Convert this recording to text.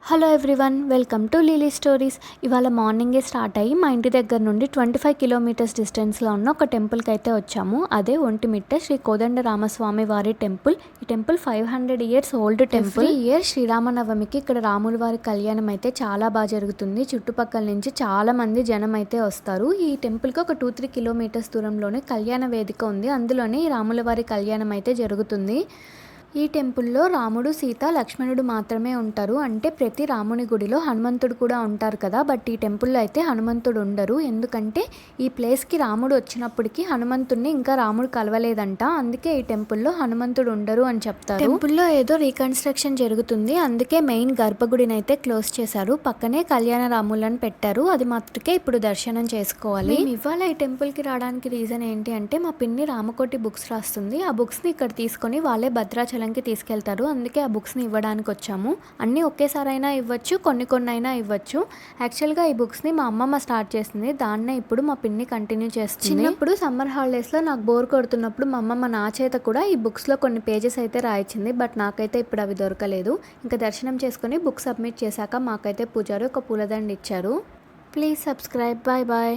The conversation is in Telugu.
Hello everyone, welcome to Lily stories. ఇవాళ మార్నింగే స్టార్ట్ అయ్యి మా ఇంటి దగ్గర నుండి 25 కిలోమీటర్స్ డిస్టెన్స్లో ఉన్న ఒక టెంపుల్కి అయితే వచ్చాము. అదే ఒంటిమిట్ట శ్రీ కోదండరామస్వామి వారి టెంపుల్. ఈ టెంపుల్ 500 ఇయర్స్ ఓల్డ్ టెంపుల్. ఈ ఇయర్ శ్రీరామనవమికి ఇక్కడ రాముల వారి కళ్యాణం అయితే చాలా బాగా జరుగుతుంది. చుట్టుపక్కల నుంచి చాలా మంది జనం అయితే వస్తారు. ఈ టెంపుల్కి ఒక 2-3 కిలోమీటర్స్ దూరంలోనే కళ్యాణ వేదిక ఉంది. అందులోనే ఈ రాముల వారి కళ్యాణం అయితే జరుగుతుంది. ఈ టెంపుల్లో రాముడు, సీత, లక్ష్మణుడు మాత్రమే ఉంటారు. అంటే ప్రతి రాముని గుడిలో హనుమంతుడు కూడా ఉంటారు కదా, బట్ ఈ టెంపుల్లో అయితే హనుమంతుడు ఉండరు. ఎందుకంటే ఈ ప్లేస్కి రాముడు వచ్చినప్పటికీ హనుమంతుడిని ఇంకా రాముడు కలవలేదంట. అందుకే ఈ టెంపుల్లో హనుమంతుడు ఉండరు అని చెప్తారు. టెంపుల్లో ఏదో రీకన్స్ట్రక్షన్ జరుగుతుంది, అందుకే మెయిన్ గర్భగుడిని అయితే క్లోజ్ చేశారు. పక్కనే కళ్యాణ రాములను పెట్టారు. అది మాత్రకే ఇప్పుడు దర్శనం చేసుకోవాలి. ఇవాళ ఈ టెంపుల్కి రావడానికి రీజన్ ఏంటి అంటే, మా పిన్ని రామకోటి బుక్స్ రాస్తుంది. ఆ బుక్స్ని ఇక్కడ తీసుకొని వాళ్ళే భద్రాచలం తీసుకెళ్తారు. అందుకే ఆ బుక్స్ని ఇవ్వడానికి వచ్చాము. అన్నీ ఒకేసారైనా ఇవ్వచ్చు, కొన్ని అయినా ఇవ్వచ్చు. యాక్చువల్గా ఈ బుక్స్ని మా అమ్మమ్మ స్టార్ట్ చేసింది, దాన్నే ఇప్పుడు మా పిన్ని కంటిన్యూ చేస్తుంది. చిన్నప్పుడు సమ్మర్ హాలిడేస్లో నాకు బోర్ కొడుతున్నప్పుడు మా అమ్మమ్మ నా చేత కూడా ఈ బుక్స్లో కొన్ని పేజెస్ అయితే రాయించింది. బట్ నాకైతే ఇప్పుడు అవి దొరకలేదు. ఇంకా దర్శనం చేసుకుని బుక్ సబ్మిట్ చేశాక మాకైతే పూజారి ఒక పూలదండ ఇచ్చారు. Please subscribe. Bye bye.